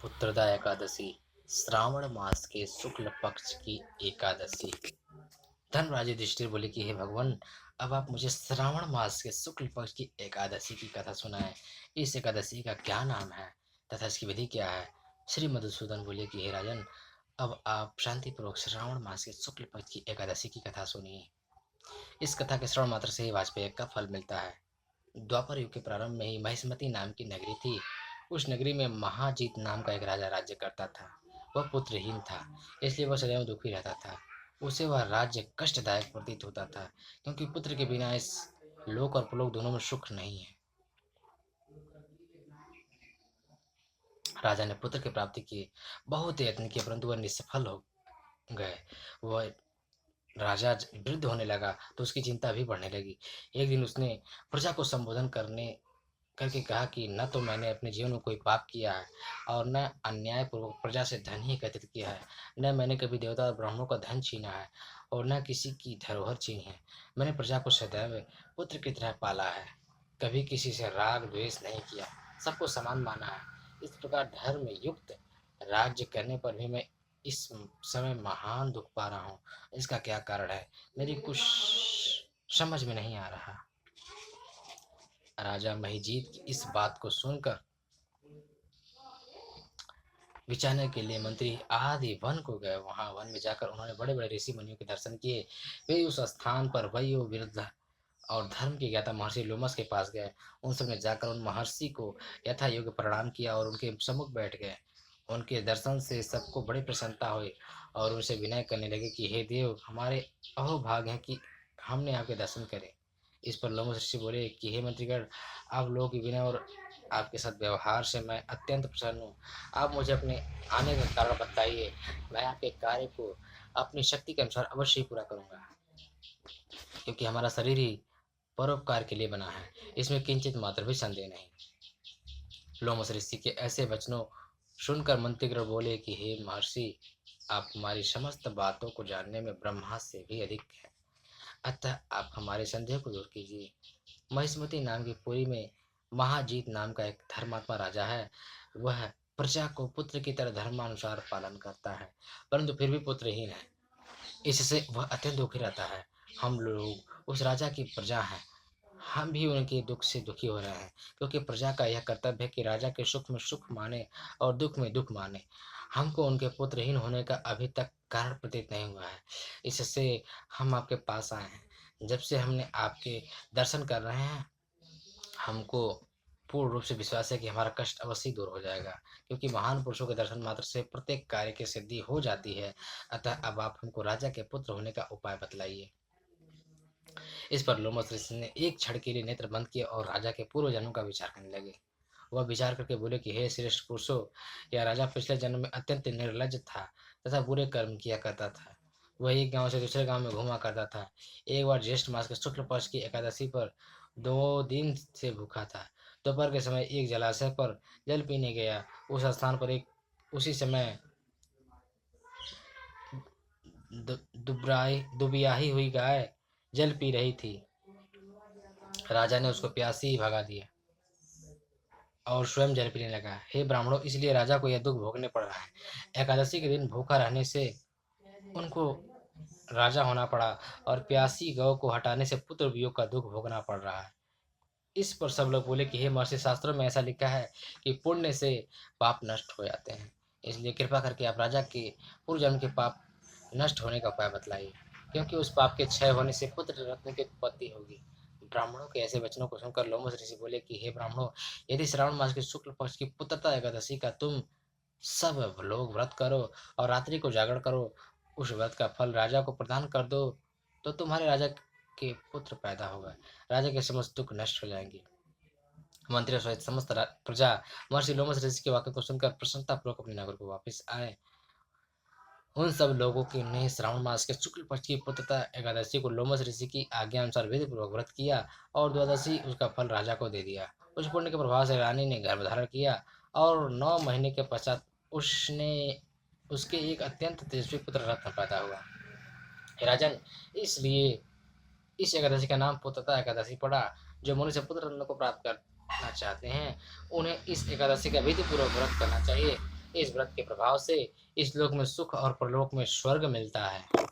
पुत्रदा एकादशी श्रावण मास के शुक्ल पक्ष की एकादशी। धर्मराज युधिष्ठिर बोले कि हे भगवान, अब आप मुझे श्रावण मास के शुक्ल पक्ष की एकादशी की कथा सुनाएं। इस एकादशी का क्या नाम है तथा इसकी विधि क्या है। श्री मधुसूदन बोले कि हे राजन, अब आप शांतिपूर्वक श्रावण मास के शुक्ल पक्ष की एकादशी की कथा सुनिए। इस कथा के श्रवण मात्र से ही वाजपेय का फल मिलता है। द्वापर युग के प्रारंभ में ही महिष्मती नाम की नगरी थी। उस नगरी में महाजीत नाम का एक राजा राज्य करता था। वह पुत्रहीन था, इसलिए वह सदैव दुखी रहता था। उसे वह राज्य कष्टदायक प्रतीत होता था, क्योंकि पुत्र के बिना इस लोक और परलोक दोनों में सुख नहीं है। राजा ने पुत्र की प्राप्ति की बहुत यत्न किए, परंतु वह निष्फल हो गए। वह राजा वृद्ध होने लगा तो उसकी चिंता भी बढ़ने लगी। एक दिन उसने प्रजा को संबोधन करने करके कहा कि न तो मैंने अपने जीवन में कोई पाप किया है और न अन्यायपूर्वक प्रजा से धन ही एकत्रित किया है। न मैंने कभी देवता और ब्राह्मणों का धन छीना है और न किसी की धरोहर छीनी है। मैंने प्रजा को सदैव पुत्र की तरह पाला है, कभी किसी से राग द्वेष नहीं किया, सबको समान माना है। इस प्रकार धर्म युक्त राज्य करने पर भी मैं इस समय महान दुख पा रहा हूँ। इसका क्या कारण है, मेरी कुछ समझ में नहीं आ रहा। राजा महिजीत की इस बात को सुनकर विचारने के लिए मंत्री आदि वन को गए। वहां वन में जाकर उन्होंने बड़े बड़े ऋषि मुनियों के दर्शन किए। वे उस स्थान पर वयो वृद्ध और धर्म के ज्ञाता महर्षि लोमस के पास गए। उन सब ने जाकर उन महर्षि को यथा योग्य प्रणाम किया और उनके सम्मुख बैठ गए। उनके दर्शन से सबको बड़ी प्रसन्नता हुई और उनसे विनय करने लगे कि हे देव, हमारे अहोभाग्य है कि हमने आपके दर्शन करे। इस पर लोमस ऋषि बोले कि हे मंत्रीगण, आप लोगों की विनय और आपके साथ व्यवहार से मैं अत्यंत प्रसन्न हूँ। आप मुझे अपने आने का कारण बताइए, मैं आपके कार्य को अपनी शक्ति के अनुसार अवश्य ही पूरा करूंगा, क्योंकि हमारा शरीर ही परोपकार के लिए बना है, इसमें किंचित मात्र भी संदेह नहीं। लोमस ऋषि के ऐसे वचनों सुनकर मंत्रीगण बोले कि हे महर्षि, आप हमारी समस्त बातों को जानने में ब्रह्मा से भी अधिक है, अतः आप हमारे संदेह को दूर कीजिए। महिष्मती नाम की पुरी में महाजीत नाम का एक धर्मात्मा राजा है। वह प्रजा को पुत्र की तरह धर्मानुसार पालन करता है, परंतु फिर भी पुत्रहीन है। इससे वह अत्यंत दुखी रहता है। हम लोग उस राजा की प्रजा हैं, हम भी उनके दुख से दुखी हो रहे हैं, क्योंकि प्रजा का यह कर्तव्य है कि राजा के सुख में सुख माने और दुख में दुख माने। हमको उनके पुत्रहीन होने का अभी तक कारण प्रतीत नहीं हुआ है, इससे हम आपके पास आए हैं। जब से हमने आपके दर्शन कर रहे हैं, हमको पूर्ण रूप से विश्वास है कि हमारा कष्ट अवश्य दूर हो जाएगा, क्योंकि महान पुरुषों के दर्शन मात्र से प्रत्येक कार्य की सिद्धि हो जाती है। अतः अब आप हमको राजा के पुत्र होने का उपाय बतलाइए। इस पर लोमस ऋषि ने एक क्षण के लिए नेत्र बंद किए और राजा के पूर्व जन्म का विचार करने लगे। वह विचार करके बोले कि हे श्रेष्ठ पुरुषों, यह राजा पिछले जन्म में अत्यंत निर्लज था तथा बुरे कर्म किया करता था। वह एक गांव से दूसरे गांव में घूमा करता था। एक बार ज्येष्ठ मास के शुक्ल पक्ष की एकादशी पर 2 दिन से भूखा था। दोपहर के समय एक जलाशय पर जल पीने गया। उस स्थान पर एक उसी समय दुबियाही हुई गाय जल पी रही थी। राजा ने उसको प्यासी ही भगा दिया और स्वयं जल पीने लगा। हे ब्राह्मणों, इसलिए राजा को यह दुख भोगने पड़ रहा है। एकादशी के दिन भूखा रहने से उनको राजा होना पड़ा और प्यासी गौ को हटाने से पुत्र वियोग का दुख भोगना पड़ रहा है। इस पर सब लोग बोले कि हे महर्षि, शास्त्रों में ऐसा लिखा है कि पुण्य से पाप नष्ट हो जाते हैं, इसलिए कृपा करके आप राजा के पूर्व जन्म के पाप नष्ट होने का उपाय बतलाइए, क्योंकि उस पाप के क्षय होने से पुत्र रत्न की उत्पत्ति होगी। ब्राह्मणों के ऐसे वचनों को सुनकर लोमस ऋषि बोले कि हे ब्राह्मणों, यदि श्रावण मास के शुक्ल पक्ष की पुत्रता एकादशी का तुम सब लोग व्रत करो और रात्रि को जागरण करो, उस व्रत का फल राजा को प्रदान कर दो, तो तुम्हारे राजा के पुत्र पैदा होगा। राजा के समस्त दुख नष्ट हो जाएंगे। मंत्री सहित समस्त प्रजा महर्षि लोमस ऋषि के वाक्य को सुनकर प्रसन्नतापूर्वक अपने नगर को वापस आए। उन सब लोगों के ने श्रावण मास के शुक्ल पक्ष की पुत्रता एकादशी को लोमस ऋषि की आज्ञा अनुसार विधि पूर्वक व्रत किया और द्वादशी उसका फल राजा को दे दिया। उस पुण्य के प्रभाव से रानी ने गर्भ धारण किया और 9 महीने के पश्चात उसने उसके एक अत्यंत तेजस्वी पुत्र रत्न पैदा हुआ। हे राजन, इसलिए इस एकादशी का नाम पुत्रता एकादशी पड़ा। जो मनुष्य पुत्र रत्न को प्राप्त करना चाहते हैं, उन्हें इस एकादशी का विधि पूर्वक व्रत करना चाहिए। इस व्रत के प्रभाव से इस लोक में सुख और परलोक में स्वर्ग मिलता है।